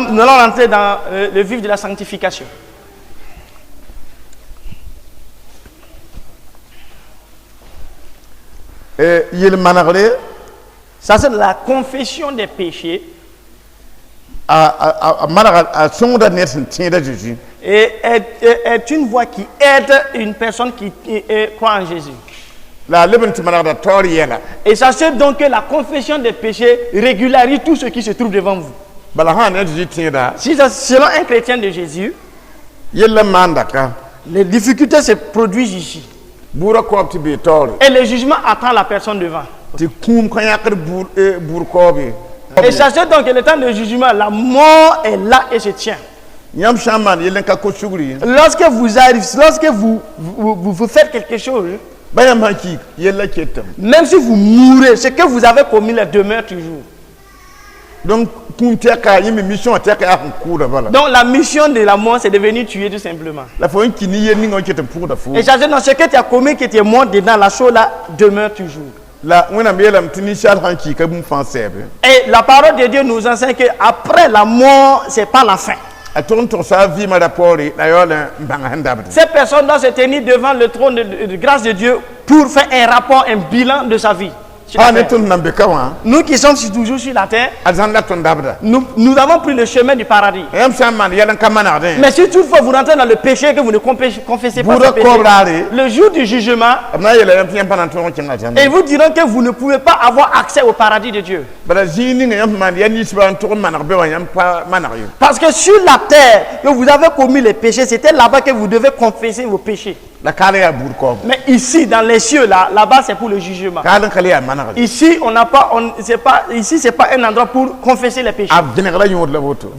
Nous allons rentrer dans le vif de la sanctification. Ça, c'est la confession des péchés. Et est une voie qui aide une personne qui croit en Jésus. Et sachez donc que la confession des péchés régularise tout ce qui se trouve devant vous. Si selon un chrétien de Jésus, les difficultés se produisent ici. Et le jugement attend la personne devant. Et sachez donc que le temps de jugement, la mort est là et se tient. Lorsque vous arrivez, lorsque vous faites quelque chose, même si vous mourrez, ce que vous avez commis demeure toujours. Donc la mission de la mort, c'est de venir tuer tout simplement. Et sachez dans ce que tu as commis, que tu es mort dedans, la chose là demeure toujours. Et la parole de Dieu nous enseigne qu'après la mort, ce n'est pas la fin. Cette personne doit se tenir devant le trône de grâce de Dieu pour faire un rapport, un bilan de sa vie. Nous qui sommes toujours sur la terre, nous avons pris le chemin du paradis. Mais si toutefois vous rentrez dans le péché, que vous ne confessez pas ce péché, le jour du jugement, ils vous diront que vous ne pouvez pas avoir accès au paradis de Dieu. Parce que sur la terre, que vous avez commis les péchés, c'était là-bas que vous devez confesser vos péchés. Mais ici, dans les cieux, là-bas, c'est pour le jugement. Ici, c'est pas un endroit pour confesser les péchés.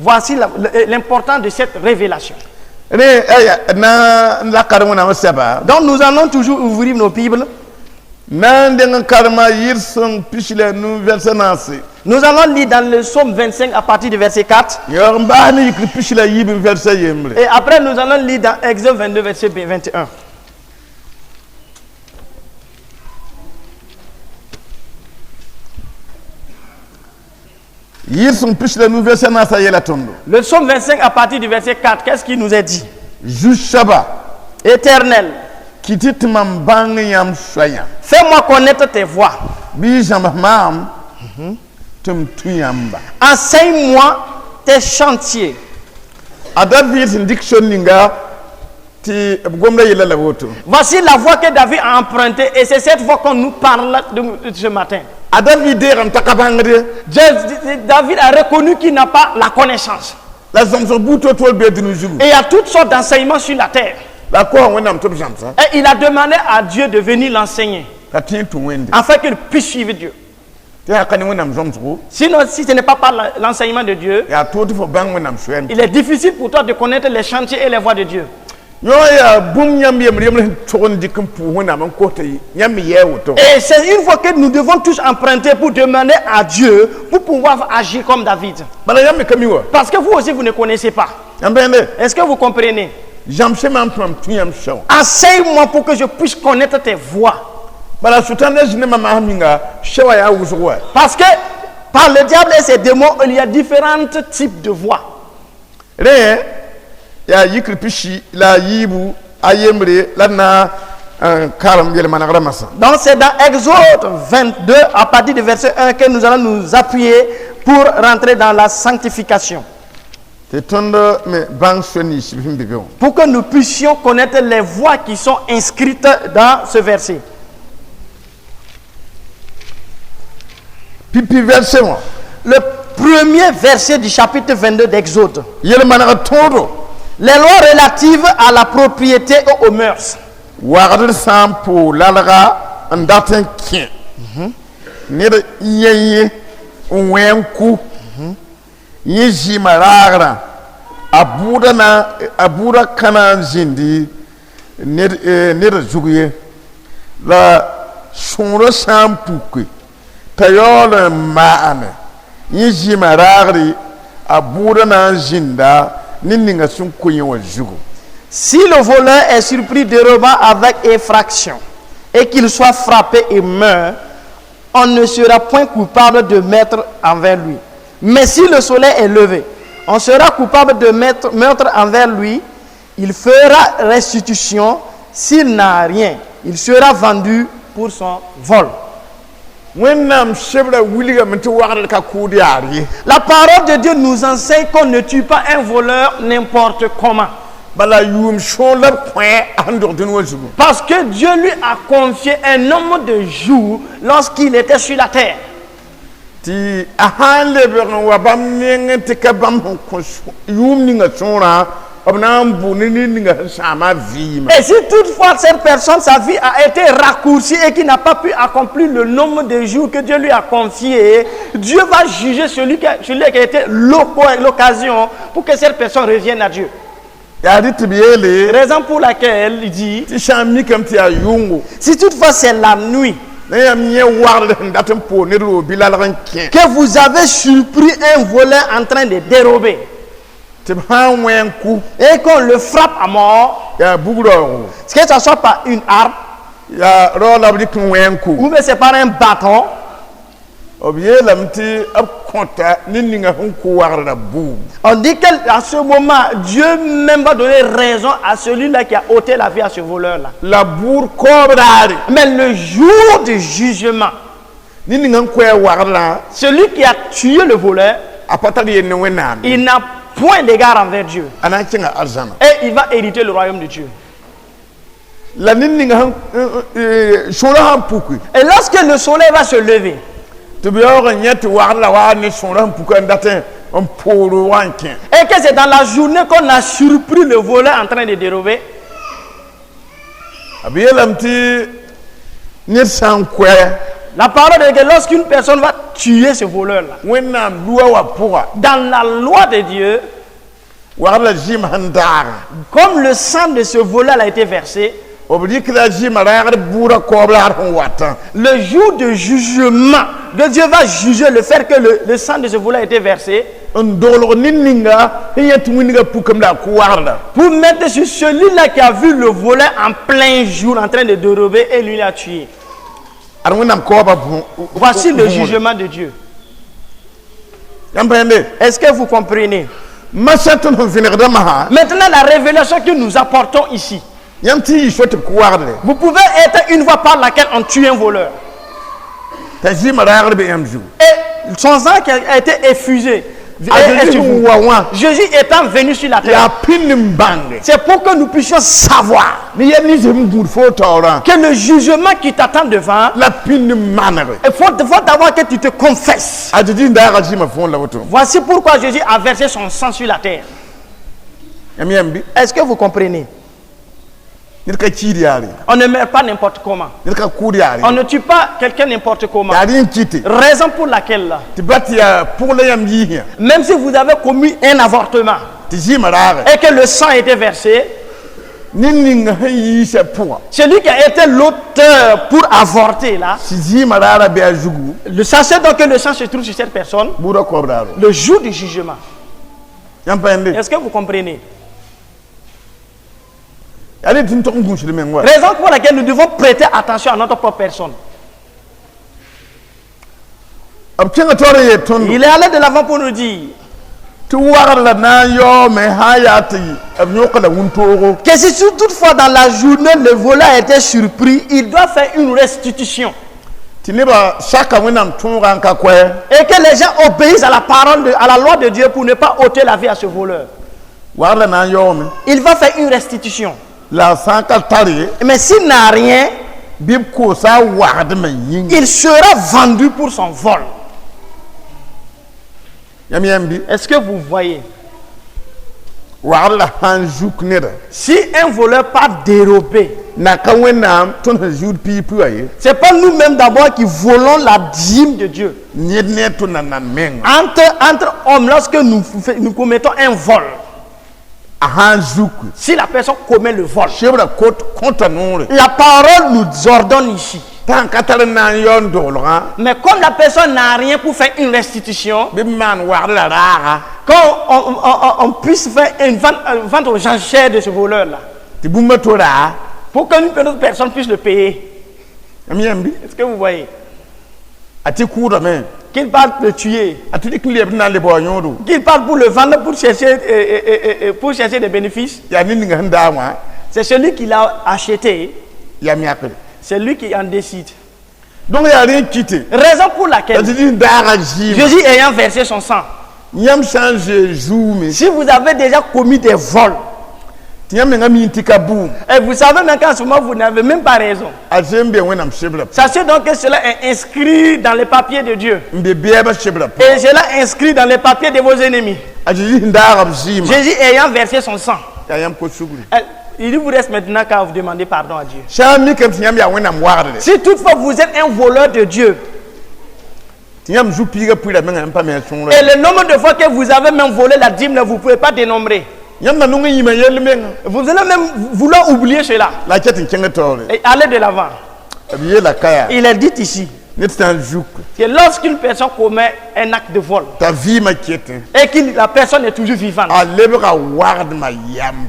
Voici l'importance de cette révélation. Donc, nous allons toujours ouvrir nos Bibles. Nous allons lire dans le psaume 25 à partir du verset 4. Et après, nous allons lire dans Exode 22, verset 21. Le psaume 25 à partir du verset 4, qu'est-ce qui nous est dit? Éternel, fais-moi connaître tes voies. Enseigne-moi tes chantiers. Voici la voie que David a empruntée et c'est cette voie qu'on nous parle de ce matin. David a reconnu qu'il n'a pas la connaissance. Et il y a toutes sortes d'enseignements sur la terre. Et il a demandé à Dieu de venir l'enseigner afin qu'il puisse suivre Dieu. Sinon, si ce n'est pas par l'enseignement de Dieu, il est difficile pour toi de connaître les chantiers et les voies de Dieu. Et c'est une fois que nous devons tous emprunter pour demander à Dieu pour pouvoir agir comme David. Parce que vous aussi vous ne connaissez pas. Est-ce que vous comprenez? Enseigne-moi pour que je puisse connaître tes voies. Parce que par le diable et ses démons, il y a différents types de voies. Donc c'est dans Exode 22 à partir du verset 1 que nous allons nous appuyer pour rentrer dans la sanctification. Pour que nous puissions connaître les voies qui sont inscrites dans ce verset. Le premier verset du chapitre 22 d'Exode. Les lois relatives à la propriété et aux mœurs. Si le voleur est surpris dérobant avec effraction et qu'il soit frappé et meurt, on ne sera point coupable de meurtre envers lui. Mais si le soleil est levé, on sera coupable de meurtre envers lui. Il fera restitution. S'il n'a rien, il sera vendu pour son vol. La parole de Dieu nous enseigne qu'on ne tue pas un voleur n'importe comment. Parce que Dieu lui a confié un nombre de jours lorsqu'il était sur la terre. Et si toutefois cette personne, sa vie a été raccourcie et qu'il n'a pas pu accomplir le nombre de jours que Dieu lui a confié, Dieu va juger celui qui a été l'occasion pour que cette personne revienne à Dieu. Raison pour laquelle il dit, si toutefois c'est la nuit, que vous avez surpris un voleur en train de dérober, et qu'on le frappe à mort, que ce soit par une arme, ou mais c'est par un bâton, on dit qu'à ce moment, Dieu même va donner raison à celui-là qui a ôté la vie à ce voleur-là. Mais le jour du jugement, celui qui a tué le voleur, il n'a point d'égard envers Dieu. Et il va hériter le royaume de Dieu. Et lorsque le soleil va se lever, et que c'est dans la journée qu'on a surpris le voleur en train de dérober, la parole est que lorsqu'une personne va tuer ce voleur-là, dans la loi de Dieu, comme le sang de ce voleur a été versé, le jour de jugement, Dieu va juger le fait que le sang de ce voleur a été versé, pour mettre sur celui-là qui a vu le voleur en plein jour en train de dérober et lui l'a tué. Voici le jugement de Dieu. Est-ce que vous comprenez? Maintenant, la révélation que nous apportons ici, vous pouvez être une voie par laquelle on tue un voleur. Et son sang a été effusé. Jésus étant venu sur la terre, c'est pour que nous puissions savoir que le jugement qui t'attend devant, il faut d'abord que tu te confesses. Voici pourquoi Jésus a versé son sang sur la terre. Est-ce que vous comprenez? On ne meurt pas n'importe comment. On ne tue pas quelqu'un n'importe comment. Raison pour laquelle, même si vous avez commis un avortement et que le sang a été versé, celui qui a été l'auteur pour avorter là, sachez donc que le sang se trouve sur cette personne le jour du jugement. Est-ce que vous comprenez? Raison pour laquelle nous devons prêter attention à notre propre personne. Il est allé de l'avant pour nous dire que si toutefois dans la journée le voleur a été surpris, il doit faire une restitution. Et que les gens obéissent à la parole, à la loi de Dieu pour ne pas ôter la vie à ce voleur. Il va faire une restitution. Mais s'il n'a rien, il sera vendu pour son vol. Est-ce que vous voyez? Si un voleur part dérober, c'est pas nous-mêmes d'abord qui volons la dîme de Dieu. Entre hommes, lorsque nous commettons un vol, si la personne commet le vol, la parole nous ordonne ici. Mais comme la personne n'a rien pour faire une restitution, qu'on puisse faire une vente aux enchères de ce voleur-là, pour qu'une autre personne puisse le payer. Est-ce que vous voyez? qu'il parle de tuer, qu'il parle pour le vendre pour chercher des bénéfices. C'est celui qui l'a acheté, c'est lui qui en décide. Donc il y a rien quitté. Raison pour laquelle Jésus ayant versé son sang, si vous avez déjà commis des vols, et vous savez même qu'en ce moment vous n'avez même pas raison, sachez donc que cela est inscrit dans les papiers de Dieu et cela est inscrit dans les papiers de vos ennemis. Jésus ayant versé son sang, il vous reste maintenant qu'à vous demander pardon à Dieu. Si toutefois vous êtes un voleur de Dieu, et le nombre de fois que vous avez même volé la dîme, vous ne pouvez pas dénombrer. Vous allez même vouloir oublier cela et aller de l'avant. Il est dit ici que lorsqu'une personne commet un acte de vol et que la personne est toujours vivante,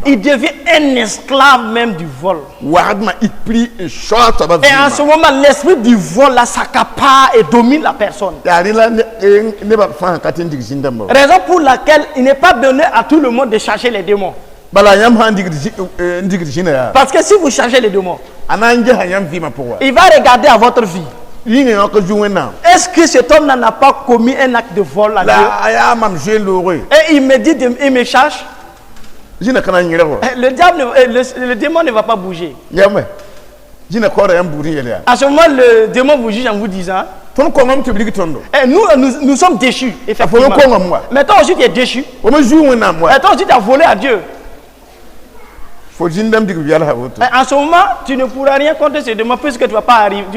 il devient un esclave même du vol. Et en ce moment, l'esprit du vol là s'accapare et domine la personne. Raison pour laquelle il n'est pas donné à tout le monde de chercher les démons. Parce que si vous cherchez les démons, il va regarder à votre vie. Est-ce que cet homme n'a pas commis un acte de vol à Dieu? Et il me dit, il me cherche. Le démon ne va pas bouger. À ce moment, le démon vous juge en vous disant, et nous sommes déchus, effectivement. Mais toi aussi tu es déchu. Et toi aussi tu as volé à Dieu. En ce moment, tu ne pourras rien contre ce démon puisque tu ne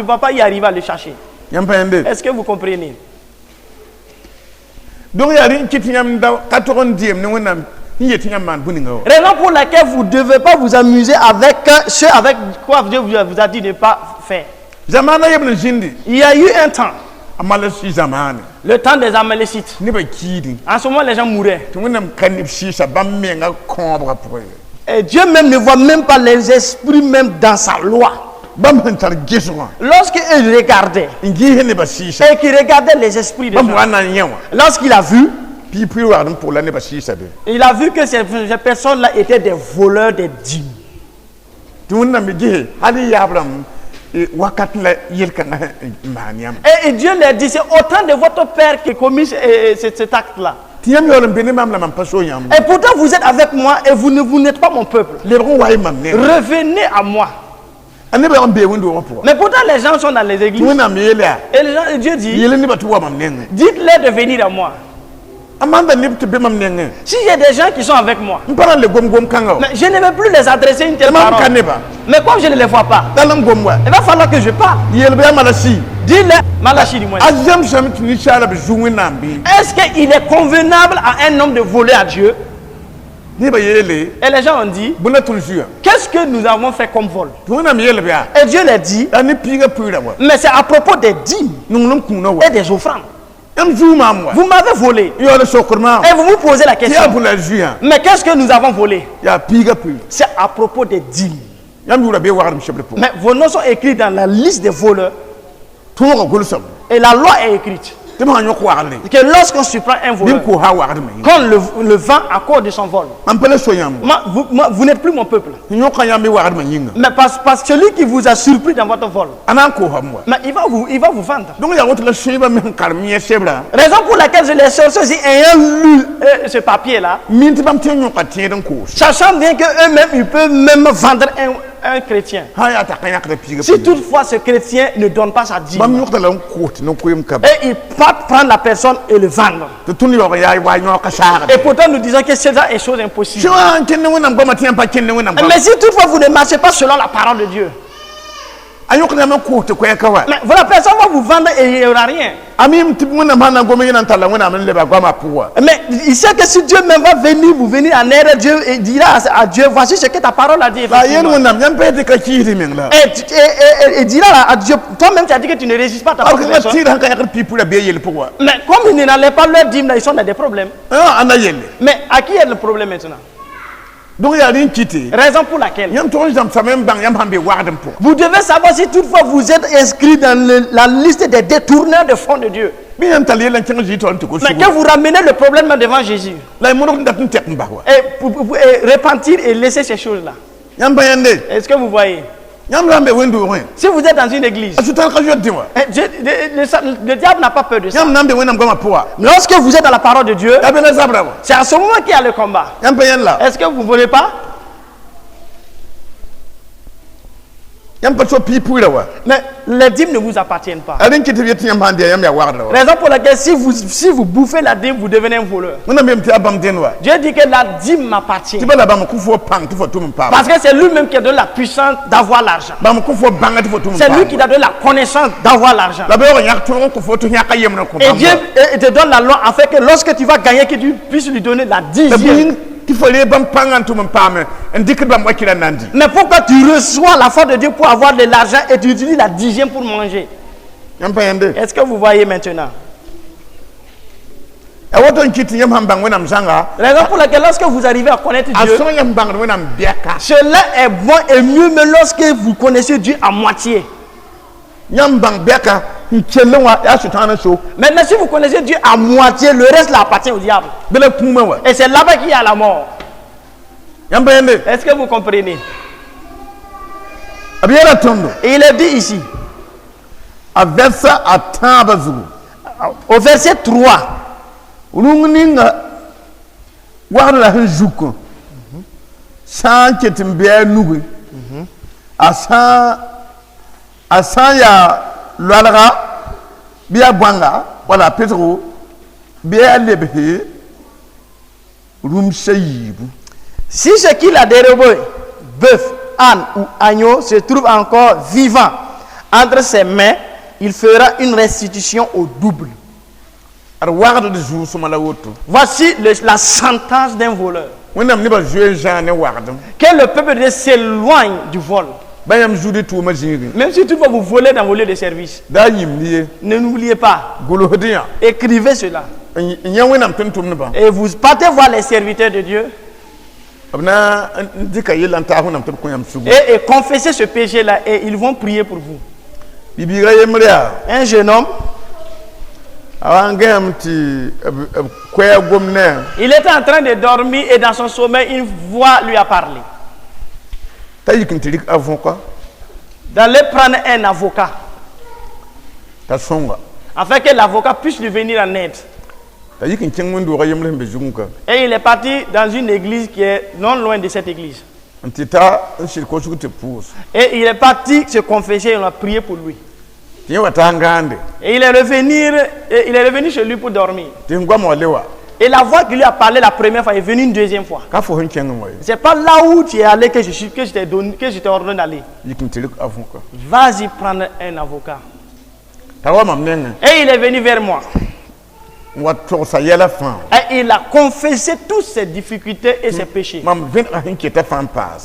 vas pas y arriver à le chercher. Est-ce que vous comprenez? Raison pour laquelle vous ne devez pas vous amuser avec ce avec quoi Dieu vous a dit de ne pas faire. Il y a eu un temps, le temps des Amalécites. En ce moment, les gens mouraient. Et Dieu même ne voit même pas les esprits même dans sa loi. Lorsqu'il regardait et qu'il regardait les esprits des gens, lorsqu'il a vu, il a vu que ces personnes-là étaient des voleurs des dîmes. Et Dieu leur dit, c'est autant de votre père qui a commis cet acte-là. Et pourtant vous êtes avec moi et vous n'êtes pas mon peuple. Revenez à moi. Mais pourtant les gens sont dans les églises. Et les gens, Dieu dit, dites-leur de venir à moi. Si j'ai des gens qui sont avec moi, mais je ne vais plus les adresser une telle parole. Mais comme je ne les vois pas, il va falloir que je parle. Dis-le, Malachi, dis-moi. Est-ce qu'il est convenable à un homme de voler à Dieu? Et les gens ont dit, qu'est-ce que nous avons fait comme vol? Et Dieu leur dit, mais c'est à propos des dîmes et des offrandes. Vous m'avez volé. Et vous vous posez la question, mais qu'est-ce que nous avons volé? C'est à propos des dîmes. Mais vos noms sont écrits dans la liste des voleurs. Et la loi est écrite que lorsqu'on surprend un voleur, quand le vent à cause de son vol, vous n'êtes plus mon peuple. Mais parce que celui qui vous a surpris dans votre vol, mais il va vous vendre. Raison pour laquelle je les cherche aussi, ayant lu ce papier-là, sachant bien qu'eux-mêmes, ils peuvent même vendre un chrétien. Si toutefois ce chrétien ne donne pas sa dîme, et il part prendre la personne et le vendre. Et pourtant nous disons que c'est une chose impossible. Mais si toutefois vous ne marchez pas selon la parole de Dieu, mais voilà, personne va vous vendre et il n'y aura rien. Mais il sait que si Dieu même va venir, vous venir en air, Dieu et dira à Dieu, voici ce que ta parole a dit. Et dira à Dieu, toi-même tu as dit que tu ne résistes pas à ta parole. Mais comme ils n'allaient pas leur dire, ils sont dans des problèmes. Mais à qui est le problème maintenant? Donc il y a rien quitté. Raison pour laquelle vous devez savoir si toutefois vous êtes inscrit dans la liste des détourneurs de fonds de Dieu. Mais que vous ramenez le problème devant Jésus. Et repentir et laisser ces choses-là. Est-ce que vous voyez? Si vous êtes dans une église, le diable n'a pas peur de ça. Lorsque vous êtes dans la parole de Dieu, c'est à ce moment qu'il y a le combat. Est-ce que vous ne voulez pas? Mais les dîmes ne vous appartiennent pas. Raison pour laquelle si vous bouffez la dîme, vous devenez un voleur. Dieu dit que la dîme m'appartient. Parce que c'est lui-même qui a donné la puissance d'avoir l'argent. C'est lui qui a donné la connaissance d'avoir l'argent. Et Dieu te donne la loi afin que lorsque tu vas gagner, que tu puisses lui donner la dixième. Mais pourquoi tu reçois la foi de Dieu pour avoir de l'argent et tu utilises la dixième pour manger? Est-ce que vous voyez maintenant? Raison pour laquelle lorsque vous arrivez à connaître Dieu, cela est bon et mieux, mais lorsque vous connaissez Dieu à moitié. Maintenant, si vous connaissez Dieu à moitié, le reste appartient au diable. Et c'est là-bas qu'il y a la mort. Est-ce que vous comprenez? Et il est dit ici, au verset 3, Bia Banga, voilà, Pedro, Bia Lebehe, Rumshaïb. Si ce qu'il a dérobé, bœuf, âne ou agneau, se trouve encore vivant entre ses mains, il fera une restitution au double. Voici la sentence d'un voleur. Que le peuple de Dieu s'éloigne du vol. Même si toutefois vous volez dans vos lieux de service, ne n'oubliez pas. Écrivez cela. Et vous partez voir les serviteurs de Dieu. Et confessez ce péché-là et ils vont prier pour vous. Un jeune homme, il était en train de dormir et dans son sommeil, une voix lui a parlé. D'aller prendre un avocat afin que l'avocat puisse lui venir en aide. Et il est parti dans une église qui est non loin de cette église. Et il est parti se confesser et on a prié pour lui. Et il est revenu chez lui pour dormir. Et la voix qui lui a parlé la première fois est venue une deuxième fois. C'est pas là où tu es allé que je t'ai ordonné d'aller. Vas-y prendre un avocat. Et il est venu vers moi. Et il a confessé toutes ses difficultés et ses péchés.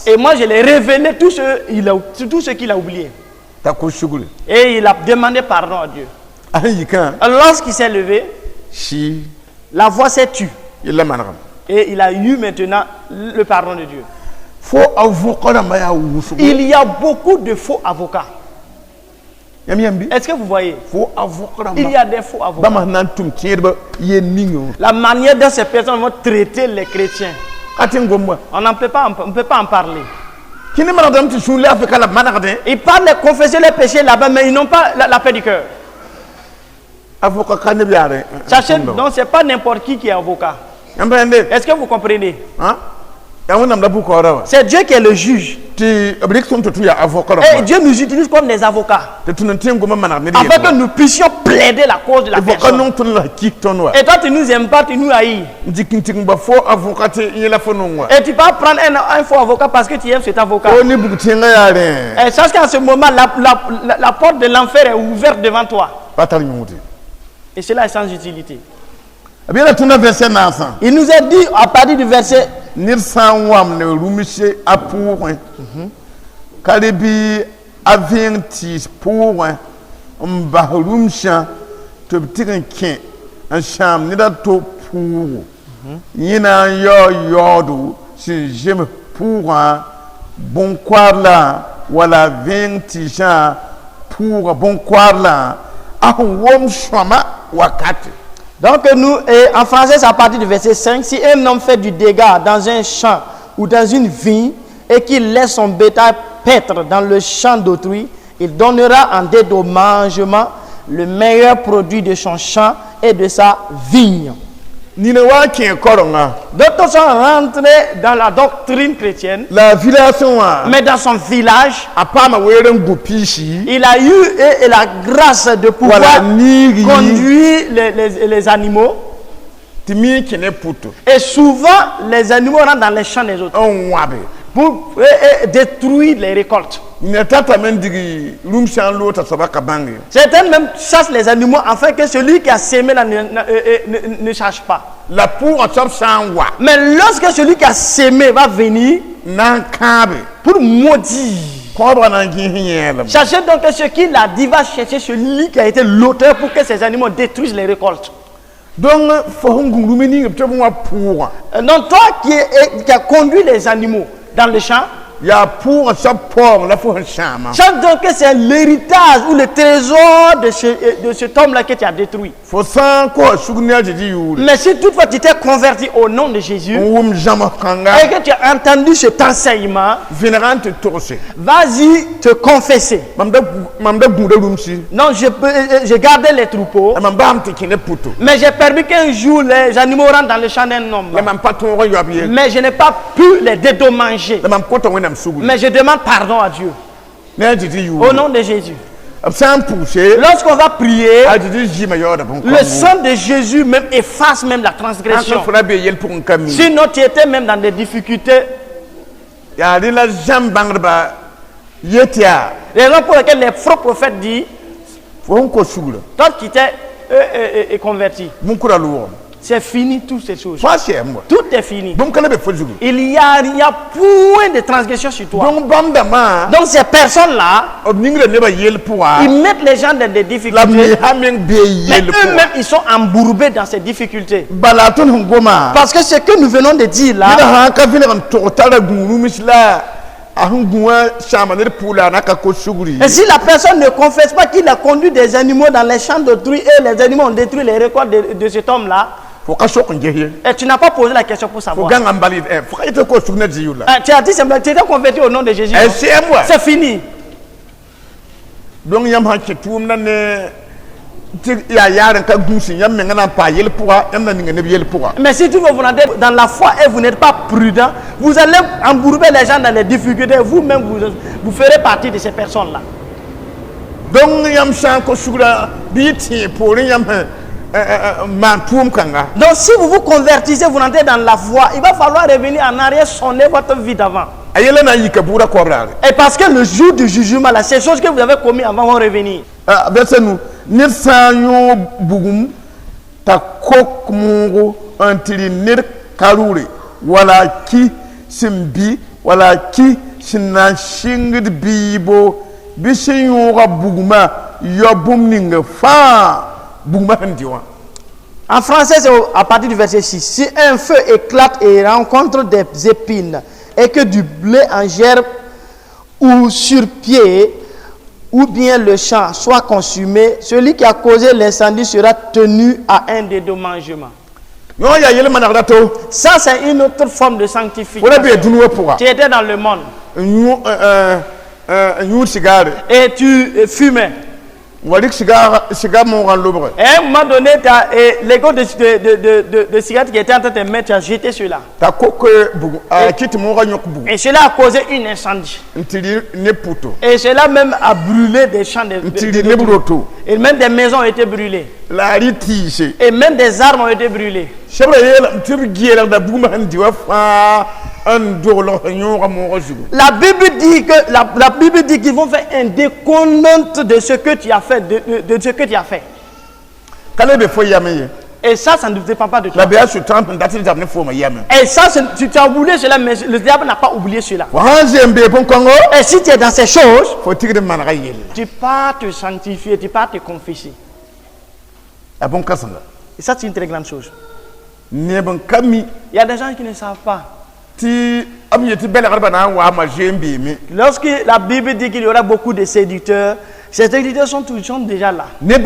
Et moi je l'ai révélé tout ce qu'il a oublié. Et il a demandé pardon à Dieu. Lorsqu'il s'est levé, la voix s'est tue. Et il a eu maintenant le pardon de Dieu. Il y a beaucoup de faux avocats. Est-ce que vous voyez? Il y a des faux avocats. La manière dont ces personnes vont traiter les chrétiens, on ne peut pas en parler. Ils parlent de confesser les péchés là-bas, mais ils n'ont pas la paix du cœur. Sachez, donc c'est pas n'importe qui est avocat. Est-ce que vous comprenez? C'est Dieu qui est le juge. Et Dieu nous utilise comme des avocats. Afin que nous puissions plaider la cause de la personne. Et toi tu nous aimes pas, tu nous haïs. Et tu vas prendre un faux avocat parce que tu aimes cet avocat. Et sache qu'en ce moment, la porte de l'enfer est ouverte devant toi. Et cela est sans utilité. Il nous a dit à partir du verset Kalibi avintis pour Mbahrumsha to Tirinkin and Sham Nida to Poo. Yina yo yodu, si Jim pour un bon là voilà 20 gens pour bon là a wom shama wakati. Donc nous, en français, c'est à partir du verset 5. Si un homme fait du dégât dans un champ ou dans une vigne et qu'il laisse son bétail paître dans le champ d'autrui, il donnera en dédommagement le meilleur produit de son champ et de sa vigne. D'autres sont rentrés dans la doctrine chrétienne. La villation, mais dans son village, il a eu la grâce de pouvoir conduire les animaux. Et souvent, les animaux rentrent dans les champs des autres pour détruire les récoltes. Certains même chassent les animaux afin que celui qui a sémé là ne cherche pas. Mais lorsque celui qui a sémé va venir pour maudire, cherchez donc ce qu'il a dit, va chercher celui qui a été l'auteur pour que ces animaux détruisent les récoltes. Donc toi qui as conduit les animaux dans le champ, chaque donc que c'est l'héritage ou le trésor de cet homme-là que tu as détruit. Mais si toutefois tu t'es converti au nom de Jésus et que tu as entendu cet enseignement, vas-y te confesser. Non, j'ai gardé les troupeaux, mais j'ai permis qu'un jour les animaux rentrent dans le champ d'un homme. Mais je n'ai pas pu les dédommager. Mais je demande pardon à Dieu. Au nom de Jésus. Lorsqu'on va prier, le sang de Jésus même efface même la transgression. Sinon tu étais même dans des difficultés. Raison pour laquelle les faux prophètes disent, toi qui t'es converti, c'est fini toutes ces choses. Tout est fini. Il y a point de transgression sur toi. Donc ces personnes-là, ils mettent les gens dans des difficultés. Mais eux-mêmes, ils sont embourbés dans ces difficultés. Parce que ce que nous venons de dire là, et si la personne ne confesse pas qu'il a conduit des animaux dans les champs d'autrui et les animaux ont détruit les récoltes de cet homme-là, et tu n'as pas posé la question pour savoir. Tu as dit simplement, tu es converti au nom de Jésus. C'est fini. Mais si tu vous rendez dans la foi et vous n'êtes pas prudent, vous allez embourber les gens dans les difficultés. Vous-même, vous ferez partie de ces personnes-là. Donc si vous vous convertissez, vous rentrez dans la foi, il va falloir revenir en arrière, sonner votre vie d'avant. Et parce que le jour du jugement, là, ces choses que vous avez commises avant vont revenir. En français, c'est à partir du verset 6. Si un feu éclate et rencontre des épines, et que du blé en gerbe ou sur pied, ou bien le champ soit consumé, celui qui a causé l'incendie sera tenu à un dédommagement. Ça, c'est une autre forme de sanctification. Tu étais dans le monde et tu fumais. Et à un moment donné, les gars de cigarettes qui étaient en train de mettre, tu as jeté cela. Et cela a causé un incendie. Et cela même a brûlé des champs et même des maisons ont été brûlées. Et même des armes ont été brûlées. La Bible dit qu'ils vont faire un décompte de ce que tu as fait, de ce que tu as fait. Et ça ne dépend pas de toi. Et ça, tu as oublié cela, mais le diable n'a pas oublié cela. Et si tu es dans ces choses, tu pars te sanctifier, tu pars te confesser. Et ça, c'est une très grande chose. Il y a des gens qui ne savent pas. Lorsque la Bible dit qu'il y aura beaucoup de séducteurs, ces séducteurs sont déjà là. Il y a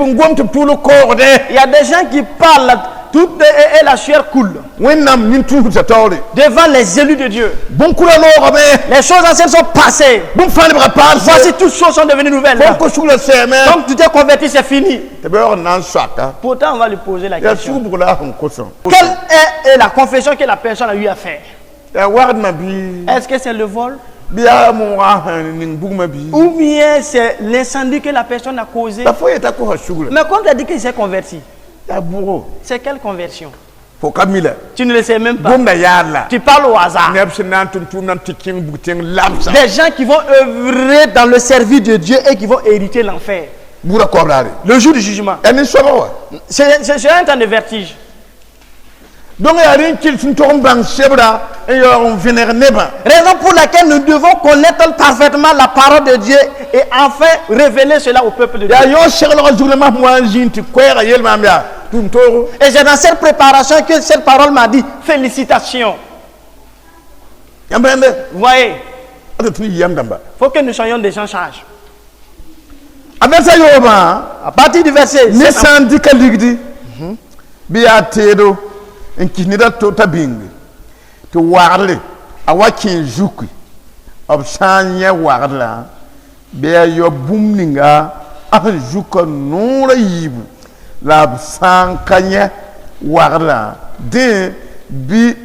des gens qui parlent, toute et la chair coule. Devant les élus de Dieu. Les choses anciennes sont passées. Voici toutes choses sont devenues nouvelles. Donc tu t'es converti, c'est fini. Pourtant on va lui poser la question. Quelle est la confession que la personne a eu à faire? Est-ce que c'est le vol? Ou bien c'est l'incendie que la personne a causé? Mais quand tu as dit qu'il s'est converti, c'est quelle conversion? Tu ne le sais même pas. Tu parles au hasard. Des gens qui vont œuvrer dans le service de Dieu et qui vont hériter l'enfer. Le jour du jugement. C'est un temps de vertige. Donc, raison pour laquelle nous devons connaître parfaitement la parole de Dieu et enfin révéler cela au peuple de Dieu. Et c'est dans cette préparation que cette parole m'a dit félicitations. Vous voyez, il faut que nous soyons des gens sages. À partir du verset 7, nkinida tota bingi to warle awakin juku obsanya warla be yo bumninga an juka nura yibu la sankanya warla de bi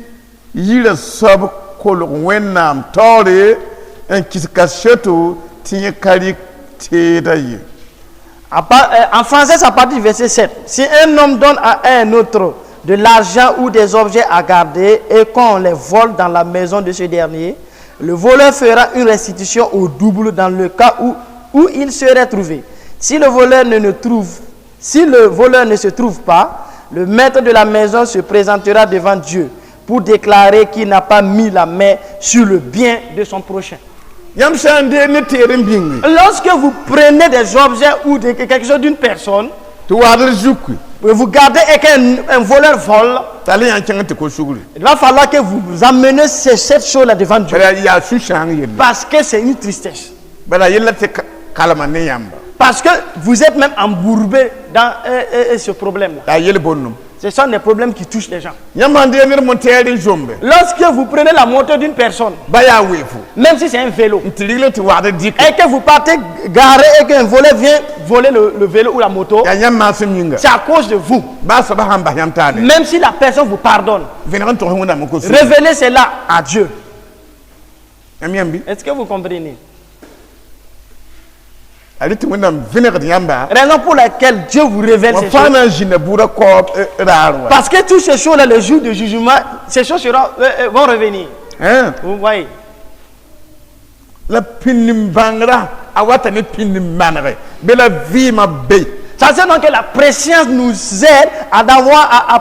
yira sab kol wenam tore en kiskacheto tinye kali tedaye. En français, ça part du verset 7. Si un homme donne à un autre de l'argent ou des objets à garder et qu'on les vole dans la maison de ce dernier, le voleur fera une restitution au double dans le cas où il serait trouvé. Si le voleur ne se trouve pas, le maître de la maison se présentera devant Dieu pour déclarer qu'il n'a pas mis la main sur le bien de son prochain. Lorsque vous prenez des objets ou quelque chose d'une personne, vous gardez et qu'un voleur vole, il va falloir que vous amenez cette chose-là devant Dieu. Parce que c'est une tristesse. Parce que vous êtes même embourbé dans ce problème-là. Ce sont des problèmes qui touchent les gens. Lorsque vous prenez la moto d'une personne, même si c'est un vélo, et que vous partez garer et qu'un voleur vient voler le vélo ou la moto, c'est à cause de vous. Même si la personne vous pardonne, révélez cela à Dieu. Est-ce que vous comprenez? Raison pour laquelle Dieu vous révèle ces choses. Parce que toutes ces choses-là, le jour du jugement, ces choses vont revenir. Vous voyez. Ça c'est donc que la préscience nous aide à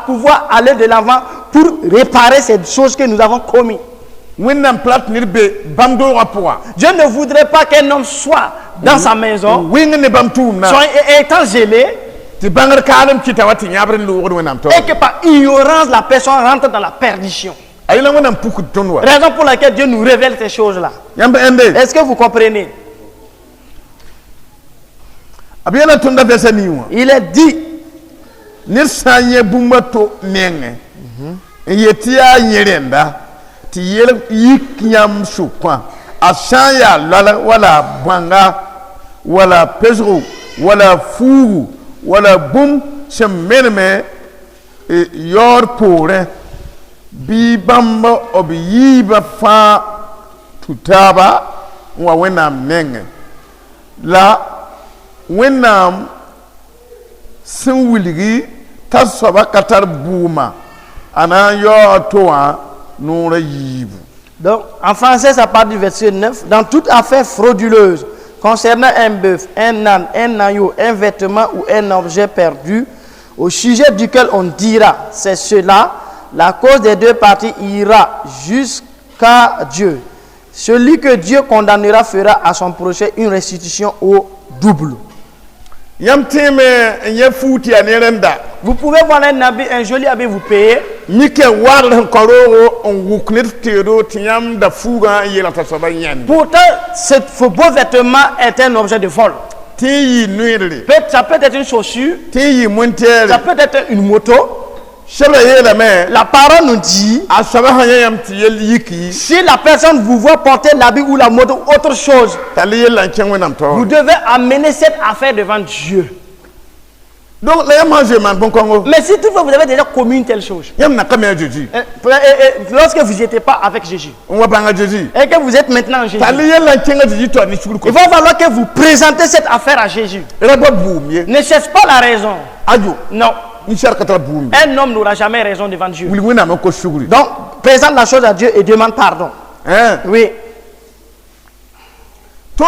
pouvoir aller de l'avant pour réparer ces choses que nous avons commises. Dieu ne voudrait pas qu'un homme soit dans sa maison, étant gêné, et que par ignorance la personne rentre dans la perdition. Raison pour laquelle Dieu nous révèle ces choses-là. Est-ce que vous comprenez? Il est dit, Ashaya wala banga wala pesro wala furu wala bum chemenme yor pore bi bamba obiyiba fa tutaba wa wenam nenge la wenam sin wiligi tasoba katar buma ana yor toa nura yibu. Donc, en français, ça part du verset 9. Dans toute affaire frauduleuse, concernant un bœuf, un âne, un agneau, un vêtement ou un objet perdu, au sujet duquel on dira, c'est cela, la cause des deux parties ira jusqu'à Dieu. Celui que Dieu condamnera fera à son prochain une restitution au double. Vous pouvez voir un joli habit, vous payez. Pourtant, ce beau vêtement est un objet de vol. Ça peut être une chaussure, ça peut être une moto. La parole nous dit, si la personne vous voit porter l'habit ou la moto ou autre chose, vous devez amener cette affaire devant Dieu. Donc, mais si toutefois vous avez déjà commis une telle chose, lorsque vous n'étiez pas avec Jésus, et que vous êtes maintenant en Jésus, il va falloir que vous présentez cette affaire à Jésus. Ne cherche pas la raison. Non. Un homme n'aura jamais raison devant Dieu. Donc, présente la chose à Dieu et demande pardon. Oui. Et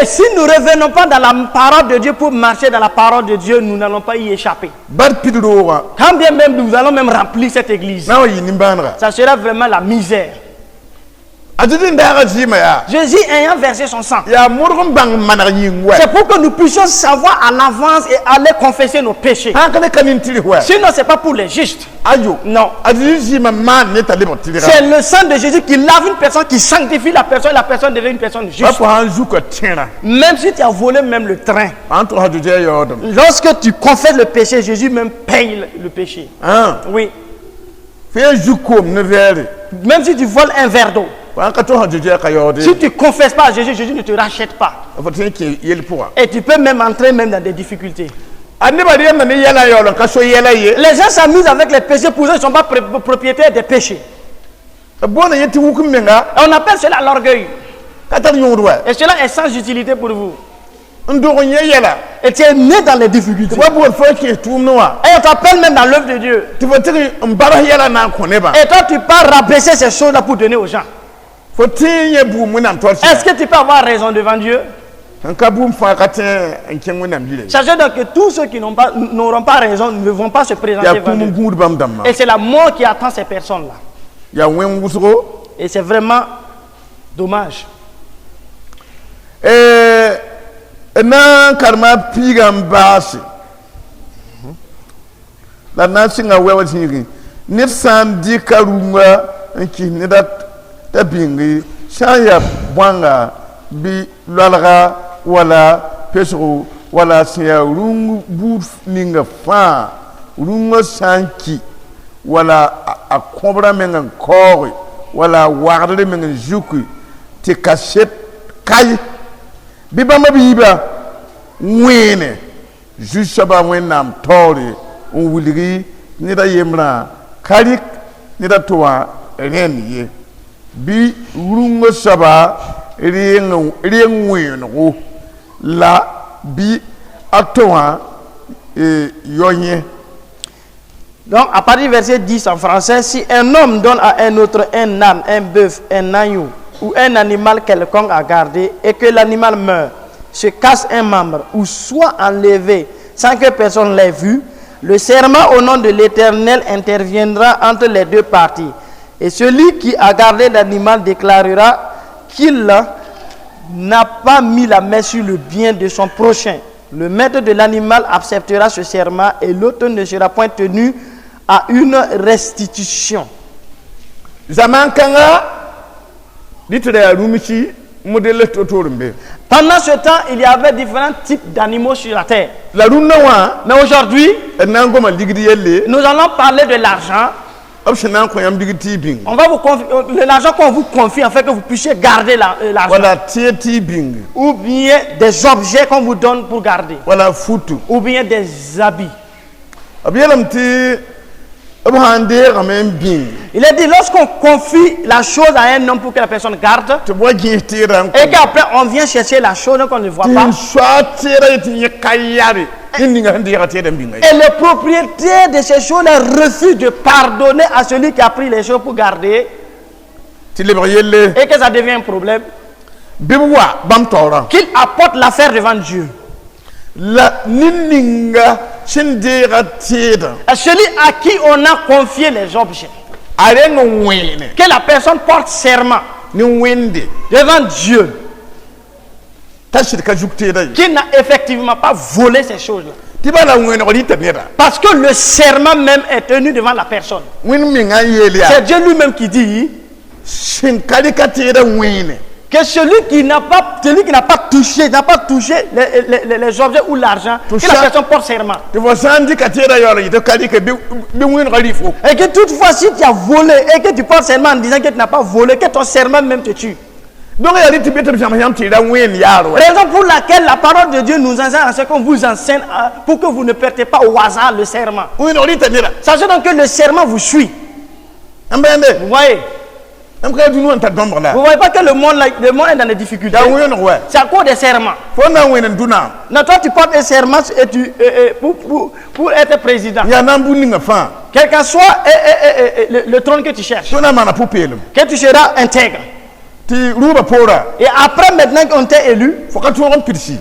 si nous ne revenons pas dans la parole de Dieu pour marcher dans la parole de Dieu, nous n'allons pas y échapper. Quand bien même nous allons même remplir cette église, ça sera vraiment la misère. Jésus ayant versé son sang, c'est pour que nous puissions savoir à l'avance et aller confesser nos péchés. Sinon, ce n'est pas pour les justes. Non. C'est le sang de Jésus qui lave une personne, qui sanctifie la personne devient une personne juste. Même si tu as volé même le train, lorsque tu confesses le péché, Jésus même paye le péché. Oui. Même si tu voles un verre d'eau, si tu ne confesses pas à Jésus, Jésus ne te rachète pas. Et tu peux même entrer même dans des difficultés. Les gens s'amusent avec les péchés, pour eux ils ne sont pas propriétaires des péchés. On appelle cela l'orgueil. Et cela est sans utilité pour vous. Et tu es né dans les difficultés. Et on t'appelle même dans l'œuvre de Dieu. Et toi tu pars rabaisser ces choses-là pour donner aux gens. Est-ce que tu peux avoir raison devant Dieu? Sachez donc que tous ceux qui n'auront pas raison ne vont pas se présenter devant Dieu. Et c'est la mort qui attend ces personnes-là. Et c'est vraiment dommage. Bingi shaya bwanga bi lalga wala pesro wala siya rungu buf ninga fa rungu sanki wala akobra menga kore wala warde menga juku te cachet kai bibama biba mwene jusaba wenam tori on wuligi nida yemra kalik nida toa reniye bi urungo saba riengo la bi atoa yonye. Donc à partir du verset 10 en français, si un homme donne à un autre un âne, un bœuf, un agneau ou un animal quelconque à garder et que l'animal meurt, se casse un membre ou soit enlevé sans que personne l'ait vu, le serment au nom de l'Éternel interviendra entre les deux parties. Et celui qui a gardé l'animal déclarera qu'il n'a pas mis la main sur le bien de son prochain. Le maître de l'animal acceptera ce serment et l'autre ne sera point tenu à une restitution. Pendant ce temps, il y avait différents types d'animaux sur la terre. Mais aujourd'hui, nous allons parler de l'argent. On va vous confier l'argent qu'on vous confie afin que vous puissiez garder l'argent. Ou bien des objets qu'on vous donne pour garder. Ou bien des habits. Il est dit, lorsqu'on confie la chose à un homme pour que la personne garde, et qu'après on vient chercher la chose qu'on ne voit pas, et le propriétaire de ces choses-là refuse de pardonner à celui qui a pris les choses pour garder, et que ça devient un problème, qu'il apporte l'affaire devant Dieu. Celui à qui on a confié les objets, que la personne porte serment devant Dieu, qui n'a effectivement pas volé ces choses-là. Parce que le serment même est tenu devant la personne. C'est Dieu lui-même qui dit que celui qui n'a pas touché les objets ou l'argent, que la personne porte serment. Et que toutefois, si tu as volé et que tu portes serment en disant que tu n'as pas volé, que ton serment même te tue. Raison pour laquelle la parole de Dieu nous enseigne à ce qu'on vous enseigne pour que vous ne perdez pas au hasard le serment. Sachez donc que le serment vous suit. Vous voyez? Vous ne voyez pas que le monde est dans des difficultés. C'est à cause des serments. Non, toi tu portes un serment pour être président. Quel que soit le trône que tu cherches. Que tu seras intègre. Et après, maintenant qu'on t'a élu,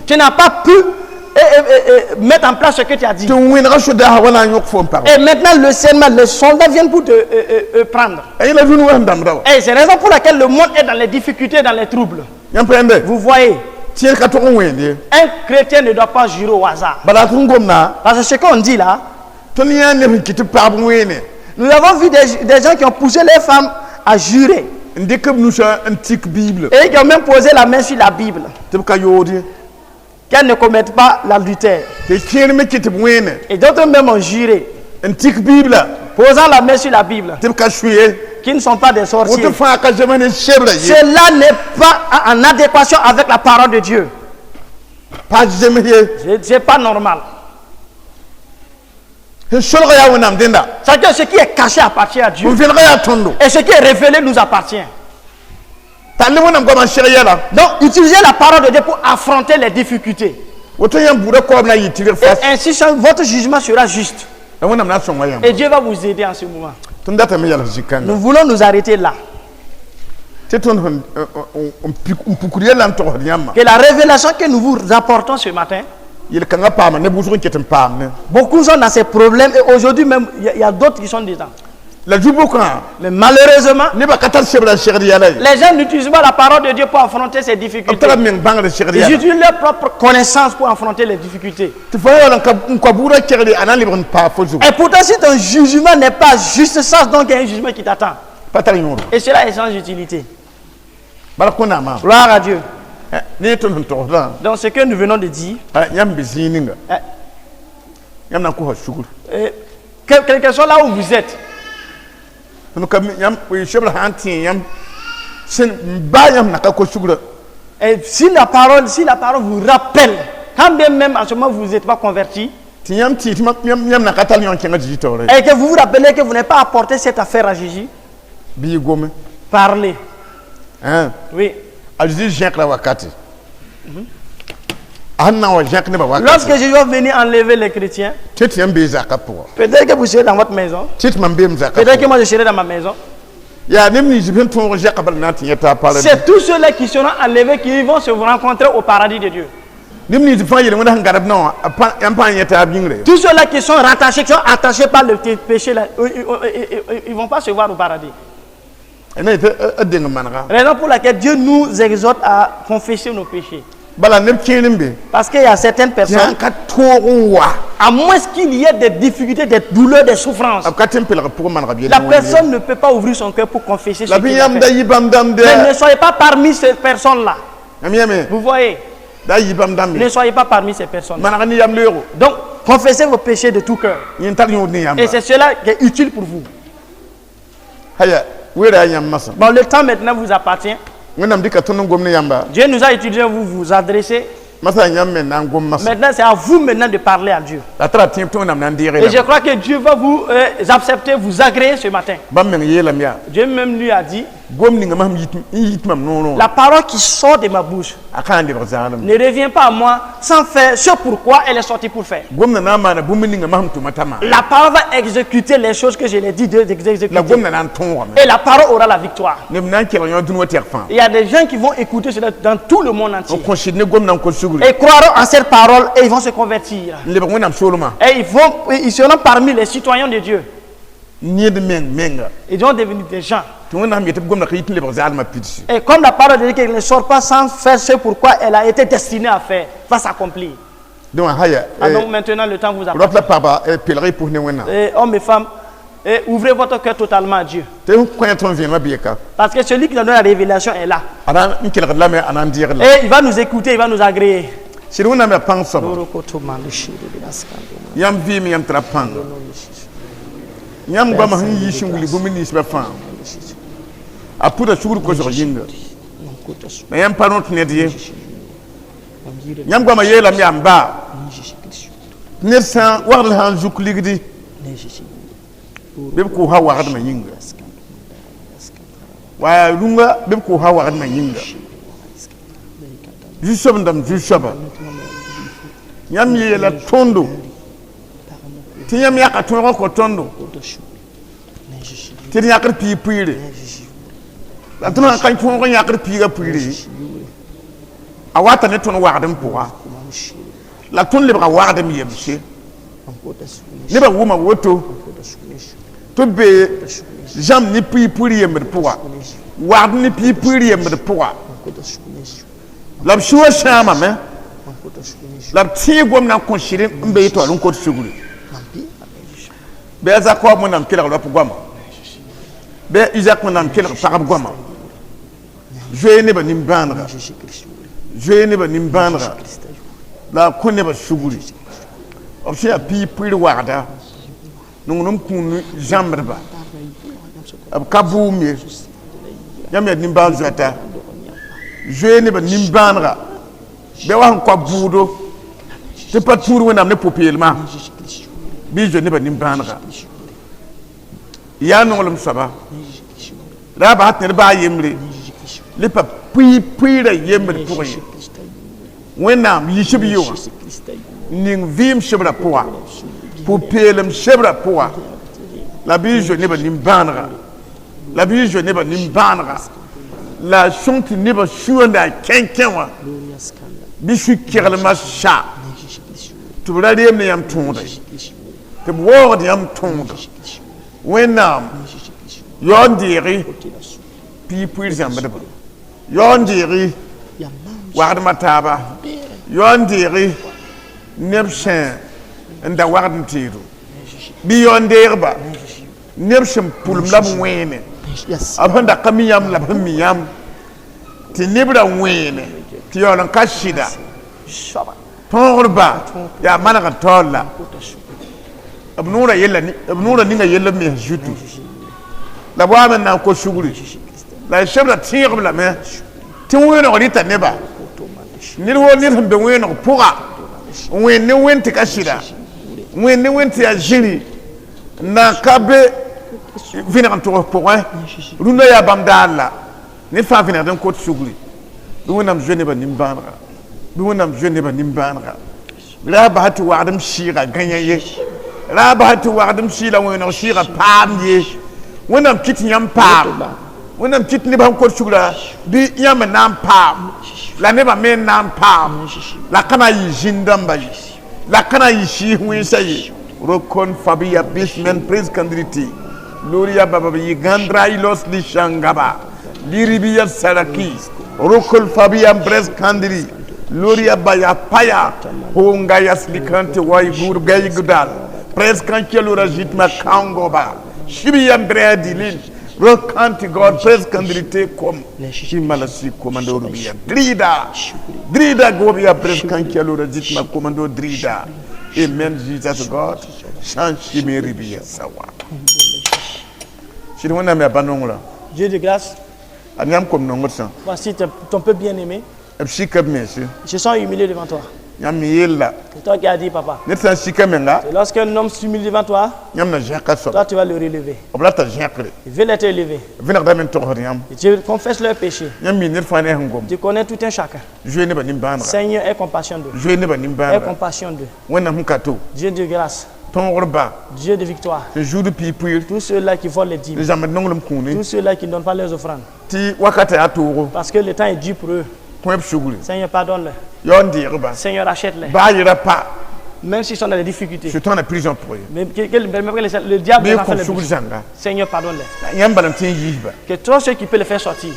tu n'as pas pu mettre en place ce que tu as dit. Et maintenant, le serment, les soldats viennent pour te prendre. Et c'est la raison pour laquelle le monde est dans les difficultés, dans les troubles. Vous voyez, un chrétien ne doit pas jurer au hasard. Parce que ce qu'on dit là, nous avons vu des gens qui ont poussé les femmes à jurer. Et qui ont même posé la main sur la Bible. Qu'elles ne commettent pas l'adultère. Et d'autres même ont juré. Posant la main sur la Bible. Qui ne sont pas des sorciers. Cela n'est pas en adéquation avec la parole de Dieu. C'est pas normal. C'est que ce qui est caché appartient à Dieu. Et ce qui est révélé nous appartient. Donc, utilisez la parole de Dieu pour affronter les difficultés. Et ainsi, votre jugement sera juste. Et Dieu va vous aider en ce moment. Nous voulons nous arrêter là. Que la révélation que nous vous apportons ce matin, beaucoup sont dans ces problèmes et aujourd'hui même il y a d'autres qui sont dedans. Mais malheureusement, les gens n'utilisent pas la parole de Dieu pour affronter ces difficultés. Ils utilisent leur propre connaissance pour affronter les difficultés. Et pourtant, si ton jugement n'est pas juste, sache donc qu'il y a un jugement qui t'attend. Et cela est sans utilité. Gloire à Dieu. Donc ce que nous venons de dire, quel que soit là où vous êtes, et si la parole vous rappelle, quand bien même en ce moment vous n'êtes pas converti, et que vous vous rappelez que vous n'avez pas apporté cette affaire à Jésus, parlez. Oui. Lorsque Jésus va venir enlever les chrétiens, peut-être que vous serez dans votre maison, peut-être que moi je serai dans ma maison. C'est tous ceux-là qui seront enlevés qui vont se rencontrer au paradis de Dieu. Tous ceux-là qui sont rattachés, qui sont attachés par le péché, ils ne vont pas se voir au paradis. Raison pour laquelle Dieu nous exhorte à confesser nos péchés. Parce qu'il y a certaines personnes, à moins qu'il y ait des difficultés, des douleurs, des souffrances, la personne ne peut pas ouvrir son cœur pour confesser ce qu'il a fait. Mais ne soyez pas parmi ces personnes-là. Vous voyez? Ne soyez pas parmi ces personnes. Donc, confessez vos péchés de tout cœur. Et c'est cela qui est utile pour vous. Bon, le temps maintenant vous appartient. Dieu nous a utilisé, vous adresser. Maintenant, c'est à vous maintenant de parler à Dieu. Et je crois que Dieu va vous accepter, vous agréer ce matin. Dieu même lui a dit, la parole qui sort de ma bouche ne revient pas à moi sans faire ce pourquoi elle est sortie pour faire. La parole va exécuter les choses que je l'ai dit d'exécuter. Et la parole aura la victoire. Il y a des gens qui vont écouter cela dans tout le monde entier. Et croiront en cette parole et ils vont se convertir. Et ils seront parmi les citoyens de Dieu. Ils vont devenir des gens. Et comme la parole de Dieu ne sort pas sans faire ce pourquoi elle a été destinée à faire, va s'accomplir. donc maintenant le temps vous appartient. Et hommes et femmes, ouvrez votre cœur totalement à Dieu. Parce que celui qui donne la révélation est là. Et il va nous écouter, il va nous agréer. la ton lebra wardem yebse ne ba wuma woto to be jam ni pi puri yembe poa ward ni pi puri yembe poa la shuwa shama me la ti gom na konshire mbe to alun ko tsuguri be za ko mo nam kila lo pogama be Isaac mo nam kila parab goma je ne ba nimbandra je ne ba nimbandra la konne ba shuguri obse a pi puri wada nungum kun jambrba ab kabumi yamya nimbanzata je ne ba nimbandra be wa ko budo te pas tour wonam ne popelma bi je ne ba nimbandra ya nongolum saba la ba ter ba yemre le pa puis la yemre pour y wonam yishibiyo ning vim shibra poa popelum shibra poa la bi je ne ba nimbandra la bi je ne ba nimbandra la chonti ne ba shuanda kenkenwa bi shu kirlma sha to la dem ne yam tonde te word yam tonde whenam yondiri people zambada yondiri ward mataba yondiri nebshen nda ward ntiru bi yondirba nebshen pulum lab wene abanda kamiyam lab miyam ti nebra wene ti yolan kashida torba ya manaka tolla abnura ninga yella me jutu la boamen na ko shuguri la shebra tiyab la me ti weno rita neba ni wo ni hambe weno puga wen ni wenti kashida wen ni wenti ajiri na kabe vina to point runda ya bamdala ni fa vina den ko shuguri du wonam jeune ba nimbandra du wonam jeune ba nimbandra la ba hatu wa adam shira ganyaye la ba hatu wa adam shira weno shira pamye wonam kit nyam pam wonam kit ni ba ko shugura bi yam nam pam la ne ba men nam pam la kana yi jindamba yi la kana yi shi hu sai rokon fabia bismen praise candidate gloria baba yi gandra ilos li shangaba liribiya saraki rokol fabia praise candidate gloria baya paya honga yaslikante way bur gay gudal praise kankelo rajitma kangoba shibi yambre dilin rokanti God praise candidate comme shimalasi commando rubia drida gobia praise kankelo rajitma commando drida amen Jesus God change me rubia sawa shirwana me abanongla Dieu de grâce anyam comme nongotsan voici ton peu bien aimé je sens humilié devant toi. C'est toi qui as dit, papa. Lorsqu'un homme s'humilie devant toi, toi tu vas le relever. Il veut l'être élevé. Tu confesses leurs péchés. Tu connais tout un chacun. Seigneur, aie compassion d'eux. Aie compassion d'eux. Dieu de grâce. Dieu de victoire. Tous ceux-là qui volent les dîmes. Tous ceux-là qui ne donnent pas leurs offrandes. Parce que le temps est dur pour eux. Seigneur, pardonne-les. Seigneur, achète-les. Même s'ils sont dans des difficultés. Je t'en ai prison pour eux. Mais le diable va faire le plus. Seigneur, pardonne-les. Que toi, ceux qui peuvent les faire sortir.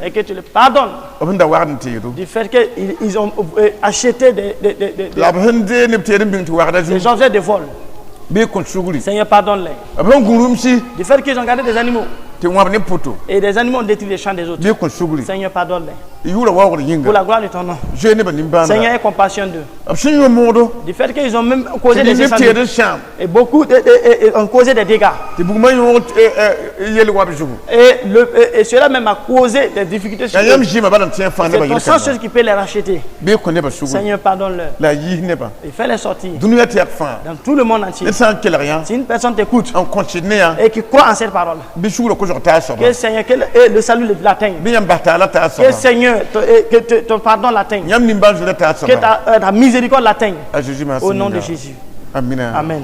Et que tu les pardonnes. Du fait qu'ils ont acheté des objets de vol. Seigneur, pardonne-les. Du fait qu'ils ont gardé des animaux. Et des animaux ont détruit les champs des autres. Seigneur, pardonne-les. Pour la gloire de ton nom. Seigneur, aie compassion d'eux. Du fait qu'ils ont même causé des incendies. Et beaucoup ont causé des dégâts. Et cela même a causé des difficultés sur eux. C'est ton sang ceux qui peut les racheter. Seigneur, pardonne-leur. Et fais-les sortir. Dans tout le monde entier. Si une personne t'écoute et qui croit en cette parole, que Seigneur, que le salut l'atteigne. Que Seigneur, que ton pardon l'atteigne. Que ta miséricorde l'atteigne. Au nom de Jésus. Amen. Amen.